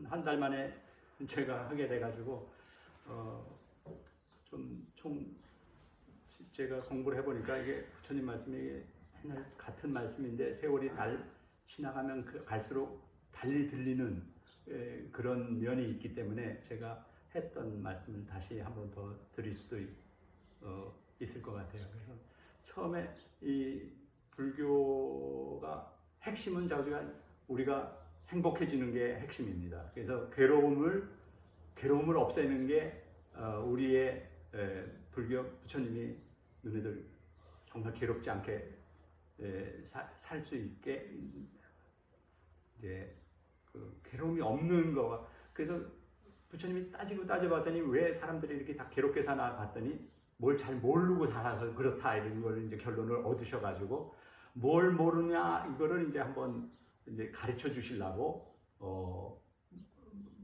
한 달 만에 제가 하게 돼가지고 제가 공부를 해보니까 이게 부처님 말씀이 맨날 같은 말씀인데 세월이 지나가면 갈수록 달리 들리는 그런 면이 있기 때문에 제가 했던 말씀을 다시 한 번 더 드릴 수도 있을 것 같아요. 그래서 처음에 이 불교가 핵심은 우리가 행복해지는 게 핵심입니다. 그래서 괴로움을 없애는 게 우리의 불교 부처님이 너네들 정말 괴롭지 않게 살 수 있게 이제 그 괴로움이 없는 거가, 그래서 부처님이 따져봤더니 왜 사람들이 이렇게 다 괴롭게 사나 봤더니 뭘 잘 모르고 살아서 그렇다 이런 걸 이제 결론을 얻으셔가지고 뭘 모르냐 이거를 이제 한번 이제 가르쳐 주시려고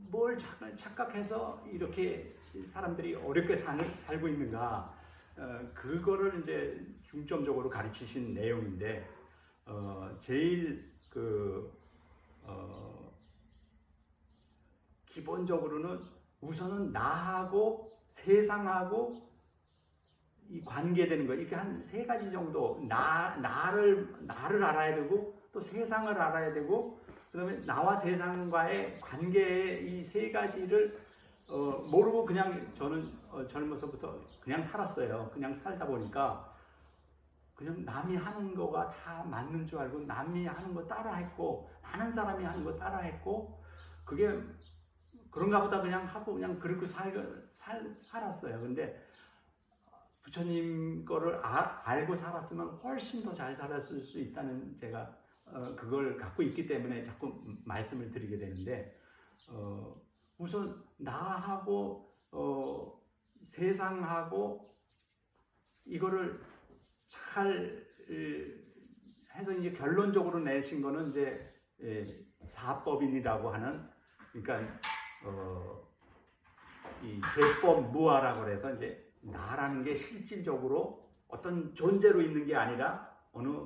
뭘 착각해서 이렇게 사람들이 어렵게 살고 있는가, 그거를 이제 중점적으로 가르치신 내용인데 제일 기본적으로는 우선은 나하고 세상하고 이 관계되는 거, 이렇게 한 3가지 정도, 나를 알아야 되고 또 세상을 알아야 되고 그다음에 나와 세상과의 관계의 이 3가지를 모르고 그냥 저는 젊어서부터 그냥 살았어요. 그냥 살다 보니까 그냥 남이 하는 거가 다 맞는 줄 알고 남이 하는 거 따라했고 많은 사람이 하는 거 따라했고 그게 그런가 보다 그냥 하고 그냥 그렇게 살았어요. 근데 부처님 거를 알고 살았으면 훨씬 더 잘 살았을 수 있다는 제가 그걸 갖고 있기 때문에 자꾸 말씀을 드리게 되는데 우선 나하고 세상하고 이거를 잘 해서 이제 결론적으로 내신 거는 이제 사법인이라고 하는, 그러니까 이 제법 무아라고 해서 이제 나라는 게 실질적으로 어떤 존재로 있는 게 아니라 어느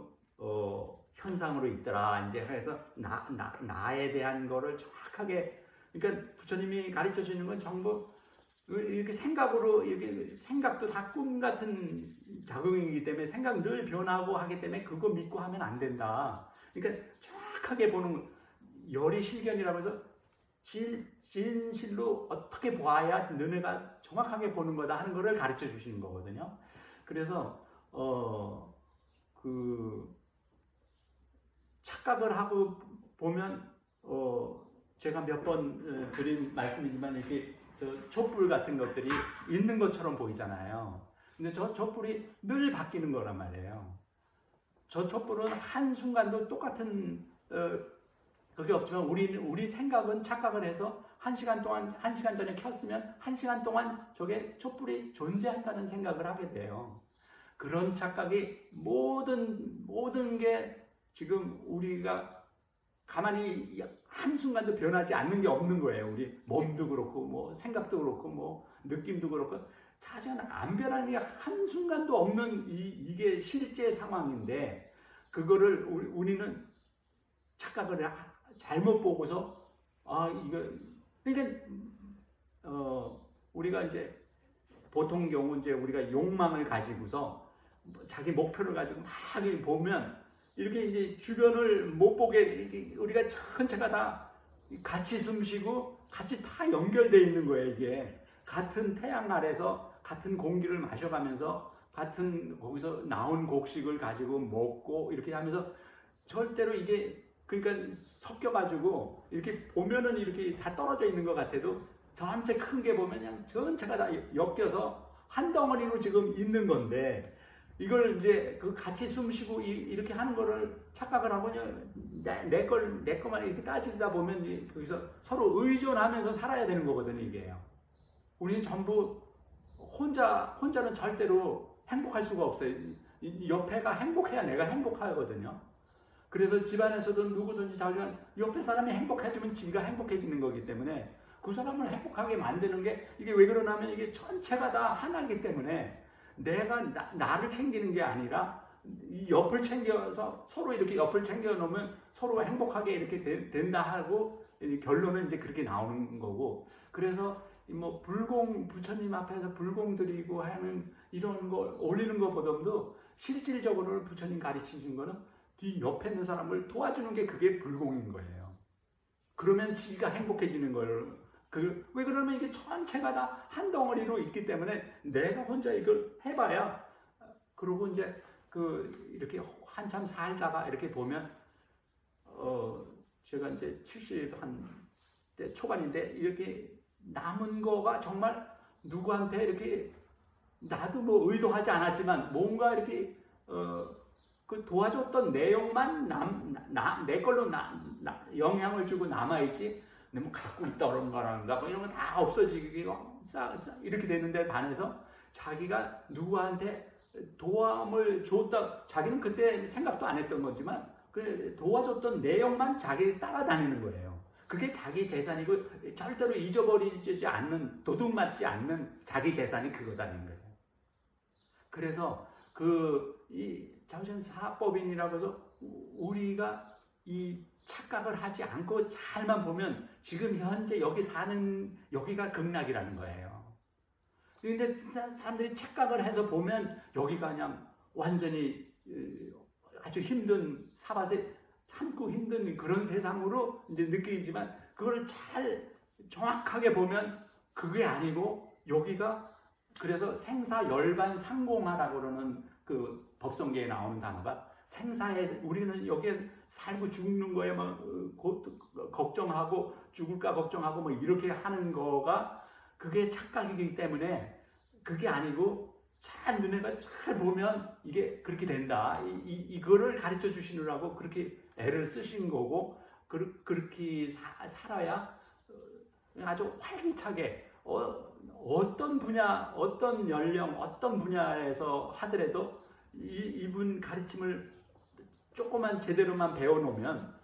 현상으로 있더라. 이제 해서 나에 대한 거를 정확하게, 그러니까 부처님이 가르쳐 주시는 건 전부 이렇게 생각도 다 꿈 같은 작용이기 때문에 생각 늘 변하고 하기 때문에 그거 믿고 하면 안 된다. 그러니까 정확하게 보는 열이 실견이라고 해서 진실로 어떻게 보아야 너네가 정확하게 보는 거다 하는 거를 가르쳐 주시는 거거든요. 그래서 착각을 하고 보면 제가 몇 번 드린 말씀이지만 이렇게 촛불 같은 것들이 있는 것처럼 보이잖아요. 근데 저 촛불이 늘 바뀌는 거란 말이에요. 저 촛불은 한순간도 똑같은 그게 없지만 우리 생각은 착각을 해서 1시간 전에 켰으면 1시간 동안 저게 촛불이 존재한다는 생각을 하게 돼요. 그런 착각이 모든 게 지금 우리가 가만히 한순간도 변하지 않는 게 없는 거예요. 우리 몸도 그렇고 뭐 생각도 그렇고 뭐 느낌도 그렇고 자전 안 변하는 게 한순간도 없는 이게 실제 상황인데 그거를 우리는 착각을 잘못 보고서 이거 그러니까 우리가 이제 보통 경우 이제 우리가 욕망을 가지고서 자기 목표를 가지고 막 보면 이렇게 이제 주변을 못 보게 우리가 전체가 다 같이 숨쉬고 같이 다 연결되어 있는 거예요. 이게 같은 태양 아래서 같은 공기를 마셔가면서 같은 거기서 나온 곡식을 가지고 먹고 이렇게 하면서 절대로 이게 그러니까 섞여가지고 이렇게 보면은 이렇게 다 떨어져 있는 것 같아도 전체 큰 게 보면 그냥 전체가 다 엮여서 한 덩어리로 지금 있는 건데 이걸 이제 그 같이 숨쉬고 이렇게 하는 거를 착각을 하고 내 거만 이렇게 따지다 보면 거기서 서로 의존하면서 살아야 되는 거거든요. 이게요. 우리는 전부 혼자는 절대로 행복할 수가 없어요. 옆에가 행복해야 내가 행복하거든요. 그래서 집안에서도 누구든지 자기가 옆에 사람이 행복해지면 지가 행복해지는 거기 때문에 그 사람을 행복하게 만드는 게 이게 왜 그러냐면 이게 전체가 다 하나이기 때문에 내가 나를 챙기는 게 아니라 이 옆을 챙겨서 서로 이렇게 옆을 챙겨 놓으면 서로 행복하게 이렇게 된다 하고 결론은 이제 그렇게 나오는 거고. 그래서 뭐 부처님 앞에서 불공 드리고 하는 이런 거 올리는 것보다도 실질적으로 부처님 가르치신 거는 뒤 옆에 있는 사람을 도와주는 게 그게 불공인 거예요. 그러면 지가 행복해지는 걸. 왜 그러면 이게 전체가 다 한 덩어리로 있기 때문에 내가 혼자 이걸 해봐야. 그리고 이제 이렇게 한참 살다가 이렇게 보면 제가 이제 70대 초반인데 이렇게 남은 거가 정말 누구한테 이렇게 나도 뭐 의도하지 않았지만 뭔가 이렇게 그 도와줬던 내용만 내 걸로 영향을 주고 남아있지. 근데 뭐 갖고 있다 그런 거란가 뭐 이런 거 다 없어지고 이렇게 되는데 반해서 자기가 누구한테 도움을 줬다, 자기는 그때 생각도 안 했던 거지만 그 도와줬던 내용만 자기를 따라다니는 거예요. 그게 자기 재산이고 절대로 잊어버리지 않는, 도둑맞지 않는 자기 재산이 그거다는 거예요. 그래서 이 자부심 사법인이라고 해서 우리가 이 착각을 하지 않고 잘만 보면 지금 현재 여기 사는 여기가 극락이라는 거예요. 근데 사람들이 착각을 해서 보면 여기가 그냥 완전히 아주 힘든 사바세 참고 힘든 그런 세상으로 이제 느끼지만 그걸 잘 정확하게 보면 그게 아니고 여기가, 그래서 생사열반 상공하라고 그러는 그 법성계에 나오는 단어가 생사에, 우리는 여기에 살고 죽는 거에 뭐 걱정하고 죽을까 걱정하고 뭐 이렇게 하는 거가 그게 착각이기 때문에 그게 아니고 잘 눈에가 잘 보면 이게 그렇게 된다. 이거를 가르쳐 주시느라고 그렇게 애를 쓰신 거고, 그렇게 살아야 아주 활기차게 어떤 분야, 어떤 연령, 어떤 분야에서 하더라도 이분 가르침을 조금만 제대로만 배워놓으면,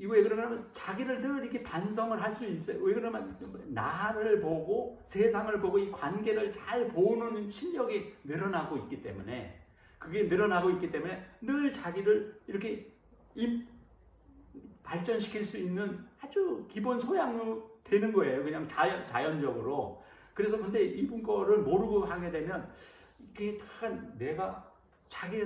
왜 그러냐면 자기를 늘 이렇게 반성을 할 수 있어요. 왜 그러냐면 나를 보고 세상을 보고 이 관계를 잘 보는 실력이 늘어나고 있기 때문에, 그게 늘어나고 있기 때문에 늘 자기를 이렇게 발전시킬 수 있는 아주 기본 소양으로 되는 거예요. 그냥 자연적으로. 그래서 근데 이분 거를 모르고 하게 되면 이게 다 내가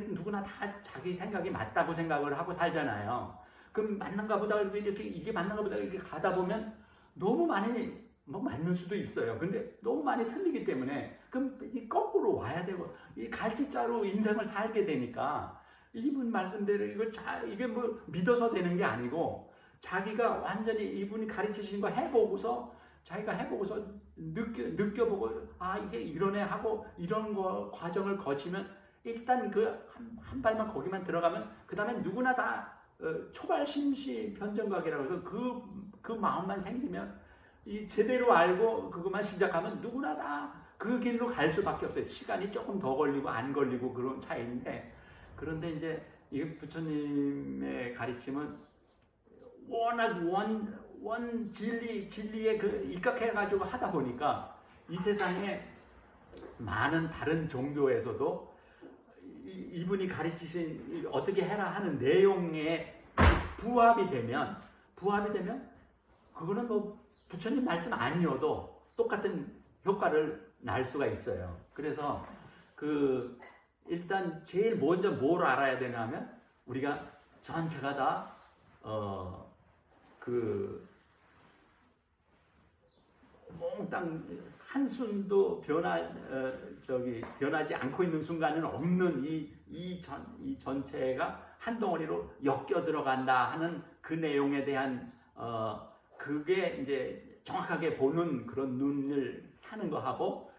누구나 다 자기 생각이 맞다고 생각을 하고 살잖아요. 그럼 맞는가 보다 이렇게 이게 맞는가 보다 이렇게 가다 보면 너무 많이 뭐 맞는 수도 있어요. 근데 너무 많이 틀리기 때문에 그럼 이 거꾸로 와야 되고 이 갈치자로 인생을 살게 되니까 이분 말씀대로 이게 뭐 믿어서 되는 게 아니고 자기가 완전히 이분이 가르치신 거 해보고서 자기가 해보고서 느껴보고 이게 이러네 하고 이런 거 과정을 거치면 일단 한 발만 거기만 들어가면 그 다음에 누구나 다 초발 심시 변정각이라고 해서 그 마음만 생기면 이 제대로 알고 그것만 시작하면 누구나 다 그 길로 갈 수밖에 없어요. 시간이 조금 더 걸리고 안 걸리고 그런 차이인데, 그런데 이제 이 부처님의 가르침은 워낙 진리에 입각해가지고 하다 보니까 이 세상에 많은 다른 종교에서도 이분이 가르치신 어떻게 해라 하는 내용에 부합이 되면 그거는 뭐 부처님 말씀 아니어도 똑같은 효과를 날 수가 있어요. 그래서 일단 제일 먼저 뭘 알아야 되냐면 우리가 전체가 다 몽땅 한순도 변하지 않고 있는 순간은 없는 이 전체가 한 덩어리로 엮여 들어간다 하는 그 내용에 대한 그게 이제 정확하게 보는 그런 눈을 하는 거 하고,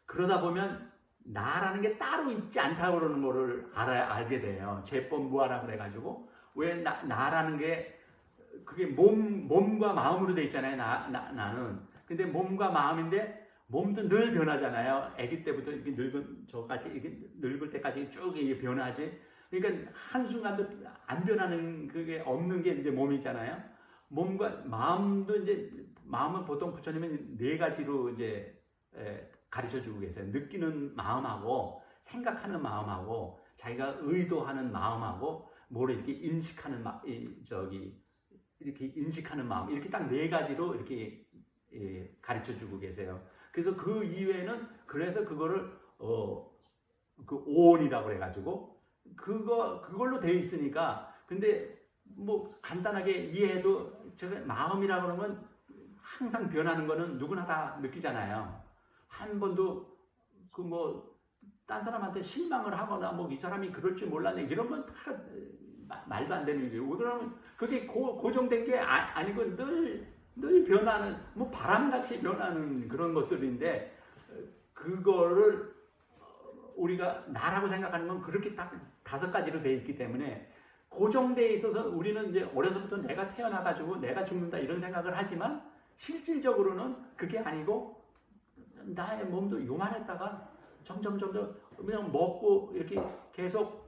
그러다 보면 나라는 게 따로 있지 않다고 그러는 거를 알게 돼요. 제법무아라고 그래가지고, 왜 나라는 게 그게 몸과 마음으로 돼 있잖아요. 나는. 근데 몸과 마음인데 몸도 늘 변하잖아요. 아기 때부터 이렇게 늙을 때까지 쭉 이게 변하지. 그러니까 한순간도 안 변하는 그게 없는 게 이제 몸이잖아요. 몸과 마음도 이제, 마음은 보통 부처님은 4가지로 이제 가르쳐 주고 계세요. 느끼는 마음하고 생각하는 마음하고 자기가 의도하는 마음하고 뭐를 이렇게 인식하는 이렇게 인식하는 마음, 이렇게 딱 네 가지로 이렇게 가르쳐 주고 계세요. 그래서 그 이외에는 그래서 그거를 그 오온이라고 해가지고 그걸로 되어 있으니까. 근데 뭐 간단하게 이해해도 제가 마음이라고 그러면 항상 변하는 거는 누구나 다 느끼잖아요. 한 번도 그 뭐 딴 사람한테 실망을 하거나 뭐 이 사람이 그럴 줄 몰랐네 이런 건 다 말도 안 되는 일이에요. 왜 그러면 그게 고정된 게 아니고 늘 변하는, 뭐 바람같이 변하는 그런 것들인데, 그거를 우리가 나라고 생각하는 건 그렇게 딱 5가지로 되어 있기 때문에 고정되어 있어서 우리는 이제 어려서부터 내가 태어나가지고 내가 죽는다 이런 생각을 하지만, 실질적으로는 그게 아니고 나의 몸도 요만했다가 점점 그냥 먹고 이렇게 계속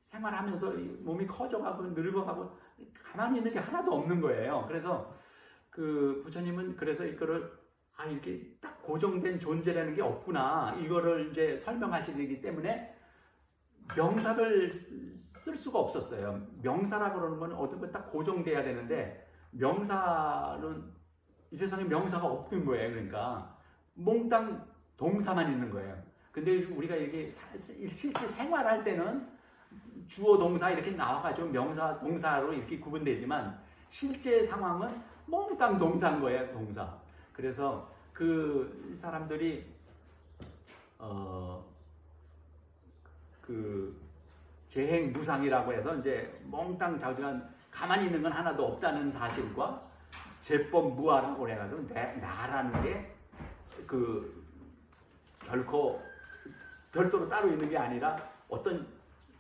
생활하면서 몸이 커져가고 늙어가고 가만히 있는 게 하나도 없는 거예요. 그래서 그 부처님은 그래서 이거를 이렇게 딱 고정된 존재라는 게 없구나, 이거를 이제 설명하시기 때문에 명사를 쓸 수가 없었어요. 명사라고 그러는 건 어떤 건 딱 고정돼야 되는데, 명사는 이 세상에 명사가 없는 거예요. 그러니까 몽땅 동사만 있는 거예요. 근데 우리가 이게 실제 생활할 때는 주어 동사 이렇게 나와가지고 명사 동사로 이렇게 구분되지만, 실제 상황은 몽땅 동사인 거예요. 동사. 그래서 그 사람들이 그 재행무상이라고 해서 이제 몽땅 자우지간 가만히 있는 건 하나도 없다는 사실과, 제법무아라고 해가지고 나라는 게 그 결코 별도로 따로 있는 게 아니라 어떤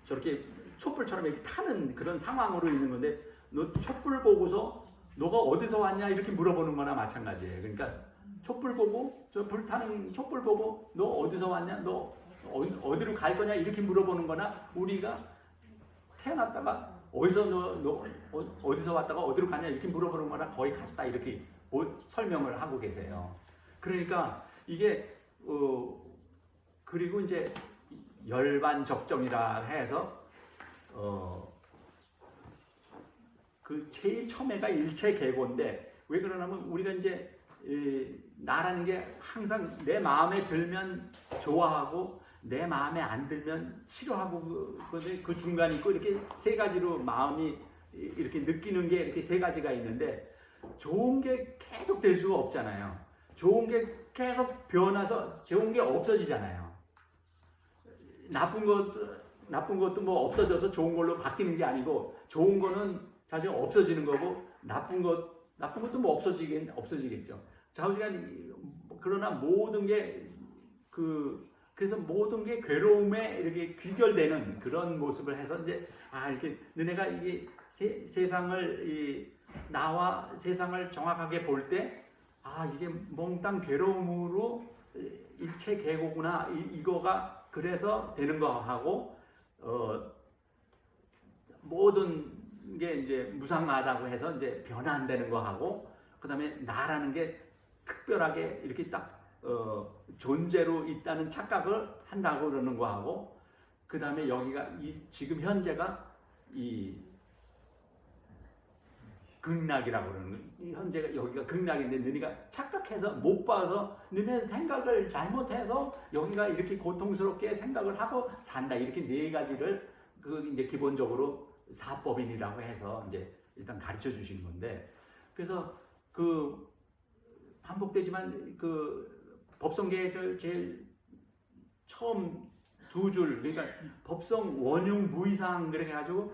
저렇게 촛불처럼 이렇게 타는 그런 상황으로 있는 건데, 너 촛불 보고서 너가 어디서 왔냐 이렇게 물어보는 거나 마찬가지예요. 그러니까 촛불 보고, 저 불타는 촛불 보고 너 어디서 왔냐, 너 어디로 갈 거냐 이렇게 물어보는 거나, 우리가 태어났다가 너 어디서 왔다가 어디로 가냐 이렇게 물어보는 거나 거의 같다, 이렇게 설명을 하고 계세요. 그러니까 이게 그리고 이제 열반적정이라 해서 그 제일 처음에가 일체계고인데, 왜 그러냐면 우리가 이제 나라는 게 항상 내 마음에 들면 좋아하고 내 마음에 안 들면 싫어하고 그 중간이 있고, 이렇게 3가지로 마음이 이렇게 느끼는 게 이렇게 3가지가 있는데, 좋은 게 계속 될 수가 없잖아요. 좋은 게 계속 변해서 좋은 게 없어지잖아요. 나쁜 것도 뭐 없어져서 좋은 걸로 바뀌는 게 아니고, 좋은 거는 사실 없어지는 거고, 나쁜 것도 뭐 없어지겠죠. 자우지간 그러나 모든 게 그래서 모든 게 괴로움에 이렇게 귀결되는 그런 모습을 해서 이제 이렇게 너네가 이게 세상을 나와 세상을 정확하게 볼 때 이게 몽땅 괴로움으로 일체 계고구나, 이거가 그래서 되는 거 하고, 모든 게 이제 무상하다고 해서 이제 변화되는 거 하고, 그다음에 나라는 게 특별하게 이렇게 딱 존재로 있다는 착각을 한다고 그러는 거 하고, 그다음에 여기가 지금 현재가 이 극락이라고 그러는 거예요. 현재가 여기가 극락인데, 너희가 착각해서 못 봐서 너네 생각을 잘못해서 여기가 이렇게 고통스럽게 생각을 하고 산다, 이렇게 4가지를 이제 기본적으로 사법인이라고 해서 이제 일단 가르쳐 주신 건데, 그래서 반복되지만 법성계의 제일 처음 2줄, 그러니까 법성 원흉 무이상 그래 가지고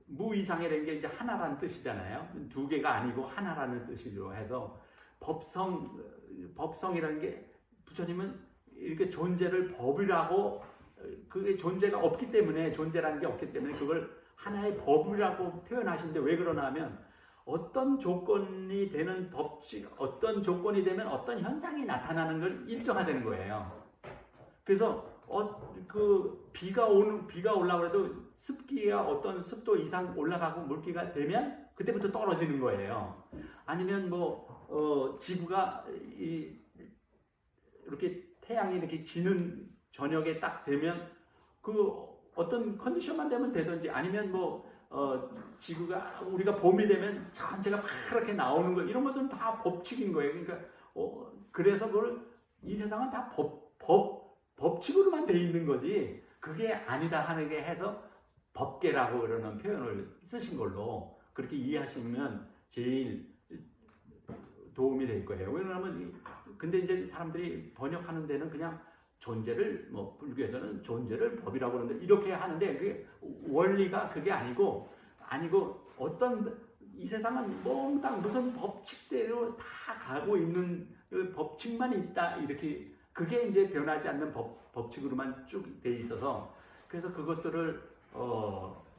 무이상이라는 게 이제 하나라는 뜻이잖아요. 2개가 아니고 하나라는 뜻으로 해서 법성이라는 게, 부처님은 이렇게 존재를 법이라고, 그게 존재가 없기 때문에, 존재라는 게 없기 때문에 그걸 하나의 법이라고 표현하시는데, 왜 그러나 하면 어떤 조건이 되는 법칙, 어떤 조건이 되면 어떤 현상이 나타나는 걸 일정화되는 거예요. 그래서 비가 올라고 해도 습기가 어떤 습도 이상 올라가고 물기가 되면 그때부터 떨어지는 거예요. 아니면 지구가 이렇게 태양이 이렇게 지는 저녁에 딱 되면 그 어떤 컨디션만 되면 되든지 아니면 뭐 지구가 우리가 봄이 되면 전체가 파랗게 나오는 거 이런 것들은 다 법칙인 거예요. 그러니까 그래서 그걸 이 세상은 다 법칙으로만 돼 있는 거지 그게 아니다 하는 게 해서 법계라고 그러는 표현을 쓰신 걸로 그렇게 이해하시면 제일 도움이 될 거예요. 왜냐하면 근데 이제 사람들이 번역하는 데는 그냥 존재를 뭐 불교에서는 존재를 법이라고 그러는데 이렇게 하는데 그게 원리가 그게 아니고 어떤 이 세상은 몽땅 무슨 법칙대로 다 가고 있는 그 법칙만 있다 이렇게 그게 이제 변하지 않는 법칙으로만 쭉 돼 있어서 그래서 그것들을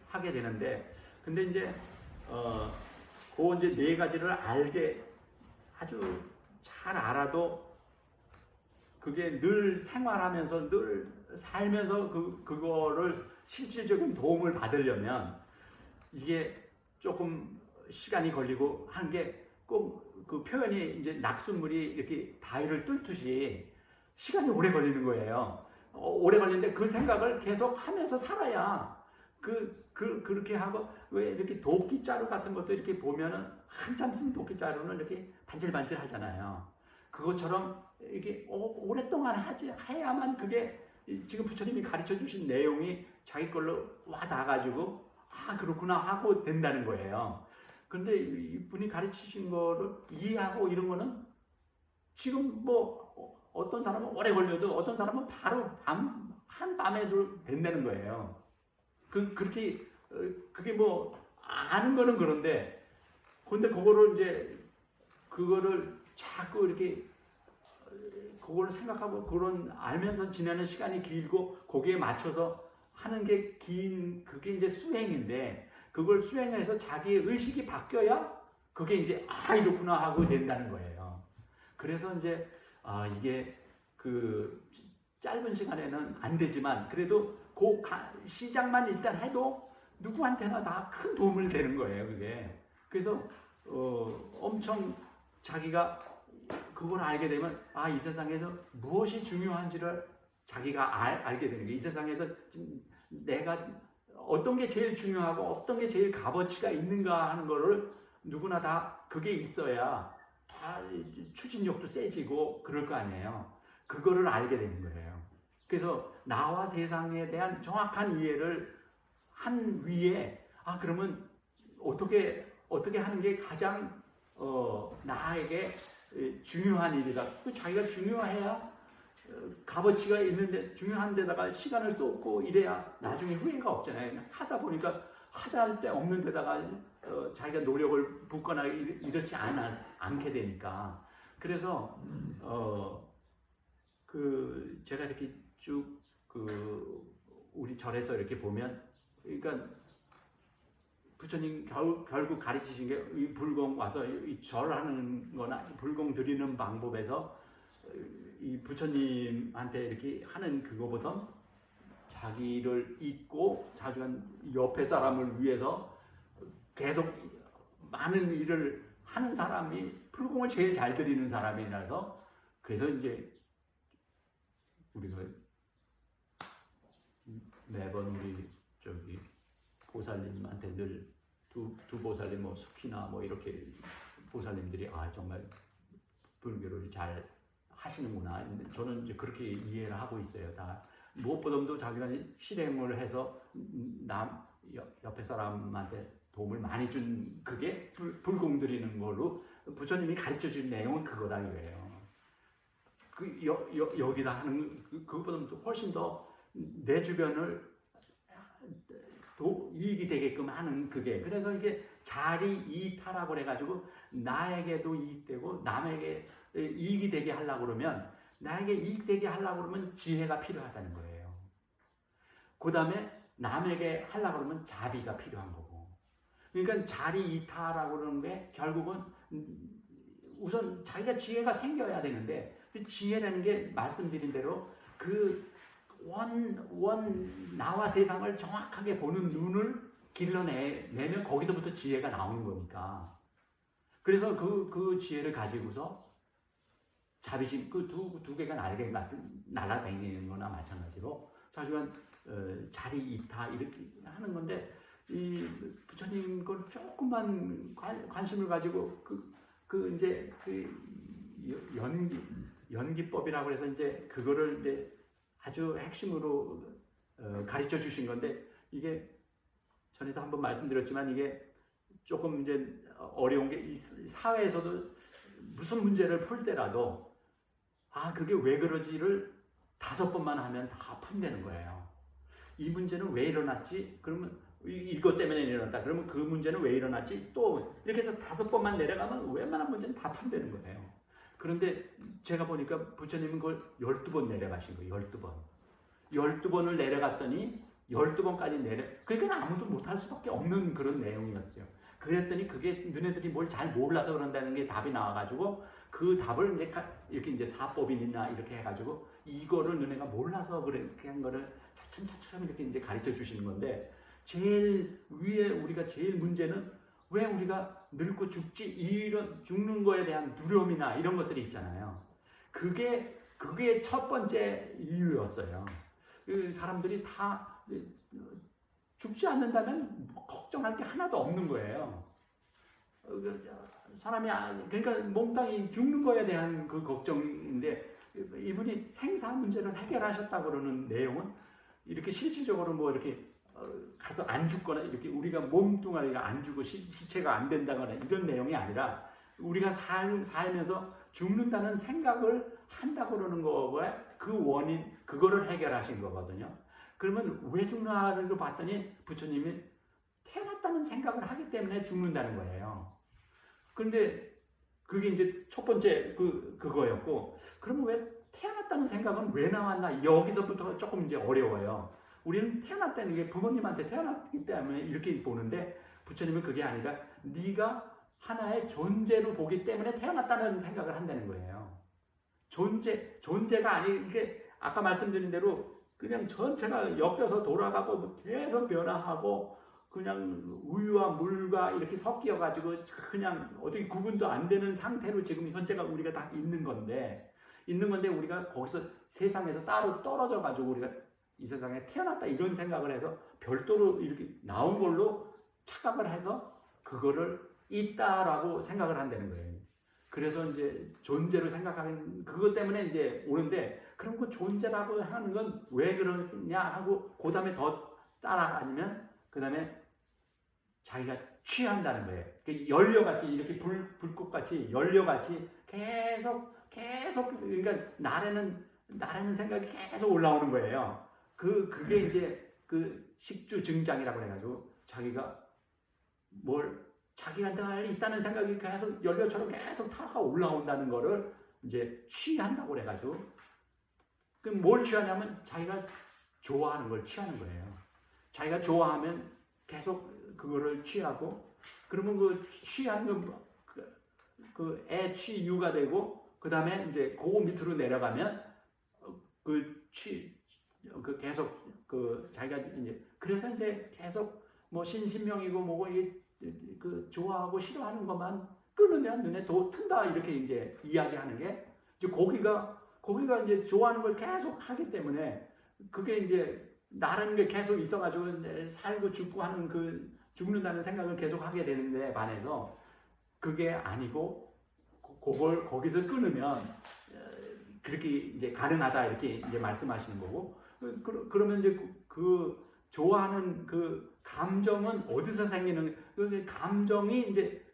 하게 되는데 근데 이제 그 이제 네 가지를 알게 아주 잘 알아도 그게 늘 생활하면서 늘 살면서 그거를 실질적인 도움을 받으려면 이게 조금 시간이 걸리고 한 게 꼭 그 표현이 이제 낙숫물이 이렇게 바위를 뚫듯이 시간이 오래 걸리는 거예요. 오래 걸리는데 그 생각을 계속 하면서 살아야 그렇게 하고 왜 이렇게 도끼자루 같은 것도 이렇게 보면은 한참 쓴 도끼자루는 이렇게 반질반질 하잖아요. 그것처럼 이렇게 오랫동안 해야만 그게 지금 부처님이 가르쳐 주신 내용이 자기 걸로 와 닿아가지고 그렇구나 하고 된다는 거예요. 근데 이분이 가르치신 거를 이해하고 이런 거는 지금 뭐 어떤 사람은 오래 걸려도 어떤 사람은 바로 한밤에도 된다는 거예요. 그렇게 그게 뭐 아는 거는 그런데 근데 그거를 자꾸 이렇게 그걸 생각하고 그런 알면서 지내는 시간이 길고 거기에 맞춰서 하는 게 그게 이제 수행인데 그걸 수행해서 자기의 의식이 바뀌어야 그게 이제 이렇구나 하고 된다는 거예요. 그래서 이제 이게 그 짧은 시간에는 안 되지만 그래도 시작만 일단 해도 누구한테나 다 큰 도움을 되는 거예요. 그게 그래서 엄청 자기가 그걸 알게 되면 이 세상에서 무엇이 중요한지를 자기가 알게 되는 거예요. 이 세상에서 내가 어떤 게 제일 중요하고 어떤 게 제일 값어치가 있는가 하는 거를 누구나 다 그게 있어야 다 추진력도 세지고 그럴 거 아니에요. 그거를 알게 되는 거예요. 그래서 나와 세상에 대한 정확한 이해를 한 위에 그러면 어떻게 하는 게 가장 나에게 중요한 일이다. 자기가 중요해야 값어치가 있는데 중요한 데다가 시간을 쏟고 이래야 나중에 후회가 없잖아요. 하다 보니까 하자 할 데 없는 데다가 자기가 노력을 붓거나 이렇지 않게 되니까 그래서 제가 이렇게 쭉 우리 절에서 이렇게 보면 그러니까 부처님 결국 가르치신 게 이 불공 와서 이 절하는 거나 불공 드리는 방법에서 이 부처님한테 이렇게 하는 그거보다 자기를 잊고 자주한 옆에 사람을 위해서 계속 많은 일을 하는 사람이 불공을 제일 잘 드리는 사람이라서 그래서 이제 우리가 매번 우리 보살님한테 늘 두 보살님 뭐 숙희나 뭐 이렇게 보살님들이 정말 불교를 잘 하시는구나. 저는 이제 그렇게 이해를 하고 있어요. 다 무엇보다도 자기가 실행을 해서 옆에 사람한테 도움을 많이 준 그게 불공 드리는 걸로 부처님이 가르쳐 준 내용은 그거다 이거예요. 여기다 하는 그것보다 훨씬 더 내 주변을 이익이 되게끔 하는 그게 그래서 이게 자리 이타라고 그래가지고 나에게도 이익되고 남에게 이익이 되게 하려고 그러면 나에게 이익되게 하려고 그러면 지혜가 필요하다는 거예요. 그 다음에 남에게 하려고 그러면 자비가 필요한 거고 그러니까 자리 이타라고 그러는 게 결국은 우선 자기가 지혜가 생겨야 되는데 그 지혜라는 게 말씀드린 대로 나와 세상을 정확하게 보는 눈을 길러내면 거기서부터 지혜가 나오는 거니까. 그래서 그 지혜를 가지고서 자비심 그 두 개가 날개 같은 날아다니는 거나 마찬가지로 자주간 자리 이타 이렇게 하는 건데 이 부처님 걸 조금만 관심을 가지고 그 이제 연기법이라고 해서 이제 그거를 이제 아주 핵심으로 가르쳐 주신 건데 이게 전에도 한번 말씀드렸지만 이게 조금 이제 어려운 게 이 사회에서도 무슨 문제를 풀 때라도 그게 왜 그러지를 5번만 하면 다 푼다는 거예요. 이 문제는 왜 일어났지? 그러면 이것 때문에 일어났다. 그러면 그 문제는 왜 일어났지? 또 이렇게 해서 5번만 내려가면 웬만한 문제는 다 푼다는 거예요. 그런데 제가 보니까 부처님은 그걸 12번 내려가신 거예요. 12번. 12번을 내려갔더니 12번까지 그러니까 아무도 못할 수밖에 없는 그런 내용이었어요. 그랬더니 그게 너네들이 뭘 잘 몰라서 그런다는 게 답이 나와가지고 그 답을 이제 이렇게 이제 사법인이나 이렇게 해가지고 이거를 너네가 몰라서 그렇게 한 거를 차츰차츰 이렇게 이제 가르쳐 주시는 건데 제일 위에 우리가 제일 문제는 왜 우리가 늙고 죽지 이런 죽는 거에 대한 두려움이나 이런 것들이 있잖아요. 그게 첫 번째 이유였어요. 사람들이 다 죽지 않는다면 걱정할 게 하나도 없는 거예요. 사람이 그러니까 몽땅이 죽는 거에 대한 그 걱정인데 이분이 생사 문제를 해결하셨다고 그러는 내용은 이렇게 실질적으로 뭐 이렇게 가서 안 죽거나 이렇게 우리가 몸뚱아리가 안 죽고 시체가 안 된다거나 이런 내용이 아니라 우리가 살면서 죽는다는 생각을 한다고 그러는 거에 그 원인 그거를 해결하신 거거든요. 그러면 왜 죽나를 봤더니 부처님이 태어났다는 생각을 하기 때문에 죽는다는 거예요. 그런데 그게 이제 첫 번째 그거였고 그러면 왜 태어났다는 생각은 왜 나왔나 여기서부터 조금 이제 어려워요. 우리는 태어났다는 게 부모님한테 태어났기 때문에 이렇게 보는데 부처님은 그게 아니라 네가 하나의 존재로 보기 때문에 태어났다는 생각을 한다는 거예요. 존재가 이게 아까 말씀드린 대로 그냥 전체가 엮여서 돌아가고 계속 변화하고 그냥 우유와 물과 이렇게 섞여가지고 그냥 어떻게 구분도 안 되는 상태로 지금 현재가 우리가 다 있는 건데 우리가 거기서 세상에서 따로 떨어져 가지고 우리가 이 세상에 태어났다 이런 생각을 해서 별도로 이렇게 나온 걸로 착각을 해서 그거를 있다라고 생각을 한다는 거예요. 그래서 이제 존재로 생각하는 그것 때문에 이제 오는데 그럼 그 존재라고 하는 건 왜 그러냐 하고 그 다음에 더 따라가면 그 다음에 자기가 취한다는 거예요. 연료같이 이렇게 불꽃같이 연료같이 계속 그러니까 나라는 생각이 계속 올라오는 거예요. 그게 이제 그 식주 증장이라고 해가지고 자기가 늘 있다는 생각이 계속 연료처럼 계속 타가 올라온다는 거를 이제 취한다고 그래가지고 뭘 취하냐면 자기가 좋아하는 걸 취하는 거예요. 자기가 좋아하면 계속 그거를 취하고 그러면 그 취한 그 애취유가 되고 그 다음에 이제 그 밑으로 내려가면 계속 자기가 이제 그래서 이제 계속 뭐 신신명이고 뭐고 이게 좋아하고 싫어하는 것만 끊으면 눈에 더 튼다 이렇게 이제 이야기하는 게 이제 고기가 이제 좋아하는 걸 계속 하기 때문에 그게 이제 나라는 게 계속 있어가지고 살고 죽고 하는 죽는다는 생각을 계속 하게 되는데 반해서 그게 아니고 그걸 거기서 끊으면 그렇게 이제 가능하다 이렇게 이제 말씀하시는 거고 그러면 이제 그 좋아하는 그 감정은 어디서 생기는 그 감정이 이제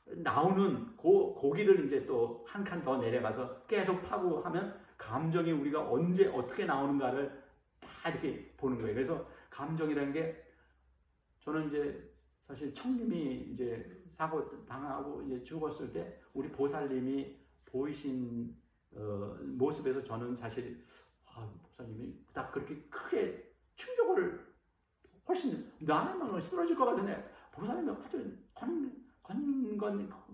나오는 고기를 이제 또 한 칸 더 내려가서 계속 파고 하면 감정이 우리가 언제 어떻게 나오는가를 다 이렇게 보는 거예요. 그래서 감정이라는 게 저는 이제 사실 청님이 이제 사고 당하고 이제 죽었을 때 우리 보살님이 보이신 모습에서 저는 사실 목사님이 딱 그렇게 크게 충격을 훨씬 나는 쓰러질 것 같은데 보살님이 아주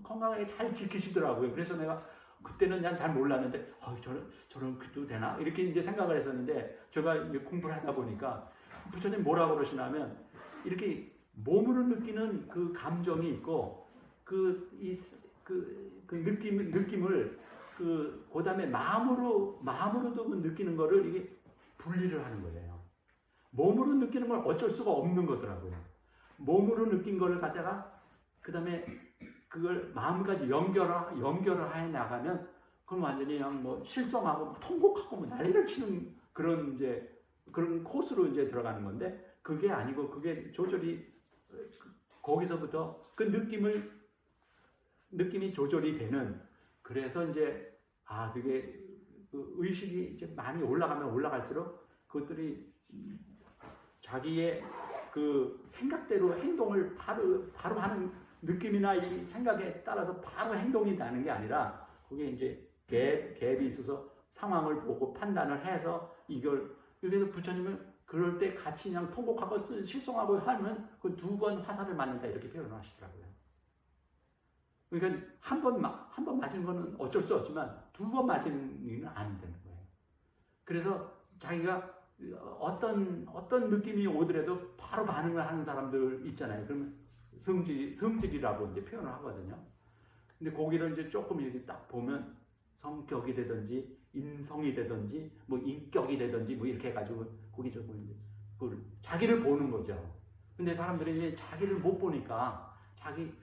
건강하게 잘 지키시더라고요. 그래서 내가 그때는 난 잘 몰랐는데 저런 그도 되나 이렇게 이제 생각을 했었는데 제가 이제 공부를 하다 보니까 부처님 뭐라고 그러시냐면 이렇게 몸으로 느끼는 그 감정이 있고 그 느낌을 그 다음에 마음으로도 느끼는 거를 이게 분리를 하는 거예요. 몸으로 느끼는 건 어쩔 수가 없는 거더라고요. 몸으로 느낀 거를 갖다가 그 다음에 그걸 마음까지 연결을 해 나가면 그럼 완전히 그냥 뭐 실성하고 통곡하고 뭐 난리를 치는 그런 코스로 이제 들어가는 건데, 그게 아니고 그게 조절이 거기서부터 그 느낌이 조절이 되는. 그래서 이제 그게 그 의식이 이제 많이 올라가면 올라갈수록 그것들이 자기의 그 생각대로 행동을 바로 하는 느낌이나 이 생각에 따라서 바로 행동이 나는 게 아니라, 그게 이제 갭이 있어서 상황을 보고 판단을 해서 그래서 부처님은 그럴 때 같이 그냥 통곡하고 실성하고 하면 그 2번 화살을 맞는다 이렇게 표현을 하시더라고요. 그러니까 한 번 맞은 거는 어쩔 수 없지만 2번 맞은 일은 안 되는 거예요. 그래서 자기가 어떤 느낌이 오더라도 바로 반응을 하는 사람들 있잖아요. 그러면 성질이라고 이제 표현을 하거든요. 근데 거기를 이제 조금 이렇게 딱 보면 성격이 되든지 인성이 되든지 뭐 인격이 되든지 뭐 이렇게 해가지고 거기 조금 이제 자기를 보는 거죠. 근데 사람들이 이제 자기를 못 보니까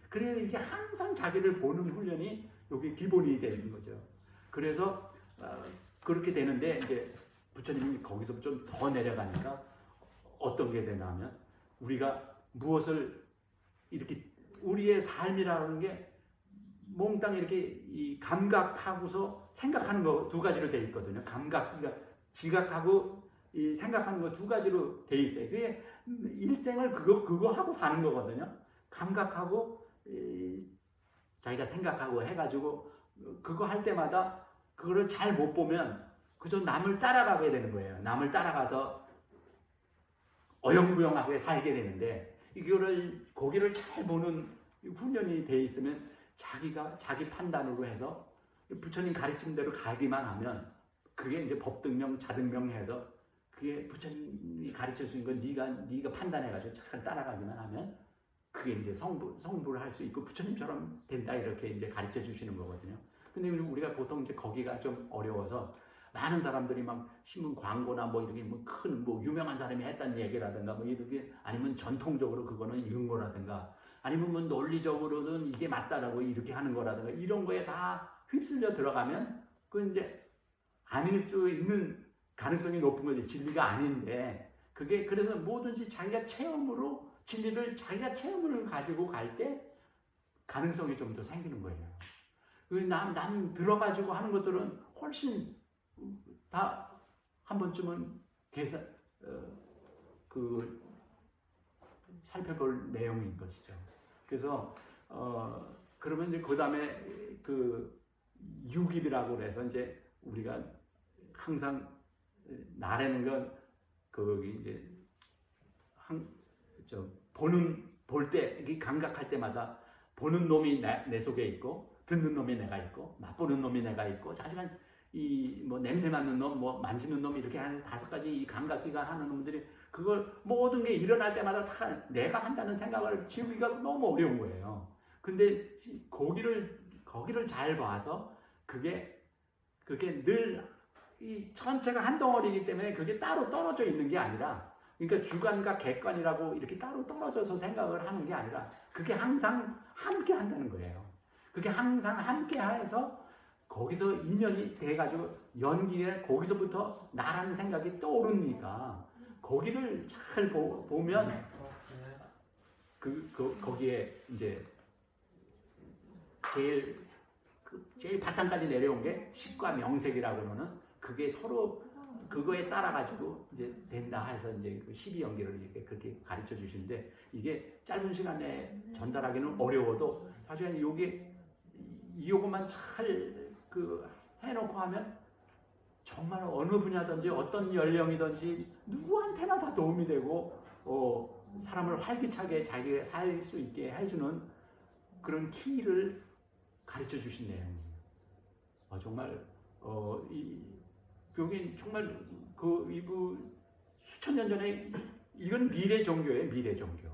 그래서 이게 항상 자기를 보는 훈련이 여기 기본이 되는 거죠. 그래서 그렇게 되는데 이제 부처님이 거기서 좀 더 내려가니까 어떤 게 되냐면, 우리가 무엇을 이렇게 우리의 삶이라는 게 몽땅 이렇게 이 감각하고서 생각하는 거 2가지로 되어 있거든요. 그러니까 지각하고 이 생각하는 거 2가지로 되어 있어요. 그게 일생을 그거 하고 사는 거거든요. 감각하고 자기가 생각하고 해가지고 그거 할 때마다 그거를 잘 못 보면 그저 남을 따라가게 되는 거예요. 남을 따라가서 어영부영하게 살게 되는데, 거기를 잘 보는 훈련이 돼 있으면 자기 판단으로 해서 부처님 가르친 대로 가기만 하면, 그게 이제 법등명, 자등명 해서 그게 부처님이 가르쳐 주신 건 네가 판단해가지고 잘 따라가기만 하면 그게 이제 성불을 할 수 있고 부처님처럼 된다 이렇게 이제 가르쳐 주시는 거거든요. 근데 우리가 보통 이제 거기가 좀 어려워서 많은 사람들이 막 신문 광고나 뭐 이렇게 뭐 큰 뭐 유명한 사람이 했다는 얘기라든가 뭐 이렇게, 아니면 전통적으로 그거는 이런 거라든가, 아니면 뭐 논리적으로는 이게 맞다라고 이렇게 하는 거라든가, 이런 거에 다 휩쓸려 들어가면 그 이제 아닐 수 있는 가능성이 높은 거지. 진리가 아닌데, 그게 그래서 뭐든지 자기가 체험을 가지고 갈 때 가능성이 좀 더 생기는 거예요. 남 들어가지고 하는 것들은 훨씬 다 한 번쯤은 살펴볼 내용인 것이죠. 그래서 그러면 이제 그 다음에 그 유깁이라고 해서 이제 우리가 항상 나라는 건 이제 볼 때 감각할 때마다 보는 놈이 내 속에 있고, 듣는 놈이 내가 있고, 맛보는 놈이 내가 있고, 자기가 뭐 냄새 맡는 놈, 뭐 만지는 놈, 이렇게 한 5가지 이 감각기가 하는 놈들이 그걸 모든 게 일어날 때마다 다 내가 한다는 생각을 지우기가 너무 어려운 거예요. 근데 거기를 잘 봐서 그게 늘 이 전체가 한 덩어리이기 때문에 그게 따로 떨어져 있는 게 아니라, 그러니까 주관과 객관이라고 이렇게 따로 떨어져서 생각을 하는 게 아니라 그게 항상 함께 한다는 거예요. 그게 항상 함께 해서 거기서 인연이 돼가지고 연기에 거기서부터 나라는 생각이 떠오르니까 거기를 잘 보면 거기에 이제 제일 바탕까지 내려온 게 식과 명색이라고 그러는, 그게 서로 그거에 따라 가지고 이제 된다 해서 이제 12연계를 이렇게 그렇게 가르쳐 주시는데, 이게 짧은 시간에 전달하기는 어려워도 사실 요것만 잘 해놓고 하면 정말 어느 분야든지 어떤 연령이든지 누구한테나 다 도움이 되고 사람을 활기차게 자기가 살 수 있게 해주는 그런 키를 가르쳐 주신 내용이에요. 정말 여기 정말 이부 수천 년 전에 이건 미래 종교예요. 미래 종교.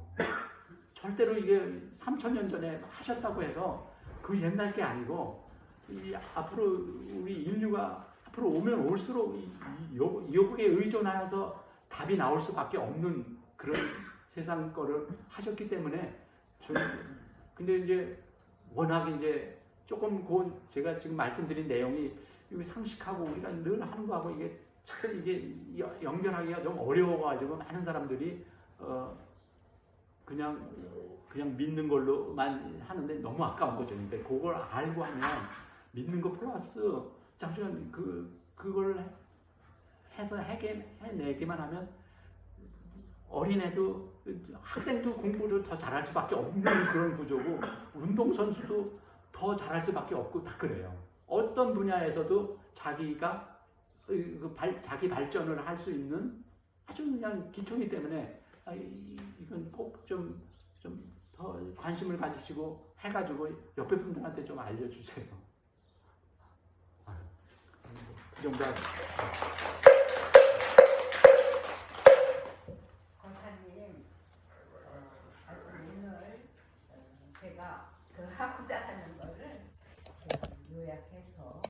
절대로 이게 3,000년 전에 하셨다고 해서 그 옛날 게 아니고 이 앞으로 우리 인류가 앞으로 오면 올수록 여기에 의존하여서 답이 나올 수밖에 없는 그런 세상 거를 하셨기 때문에 근데 이제 워낙 이제 조금 제가 지금 말씀드린 내용이 이게 상식하고 우리가 늘 하는 거하고 이게 참 이게 연결하기가 좀 어려워가지고 많은 사람들이 그냥 믿는 걸로만 하는데 너무 아까운 거죠. 근데 그걸 알고 하면 믿는 거 플러스 잠시만 그걸 해서 해내기만 하면 어린애도 학생도 공부를 더 잘할 수밖에 없는 그런 구조고 운동선수도 더 잘할 수밖에 없고 다 그래요. 어떤 분야에서도 자기가 자기 발전을 할 수 있는 아주 그냥 기초이기 때문에 이건 꼭 좀 더 관심을 가지시고 해가지고 옆에 분들한테 좀 알려주세요. 그 정도 하죠. 권사님, 오늘 제가 하고자 하는 거를 요약해서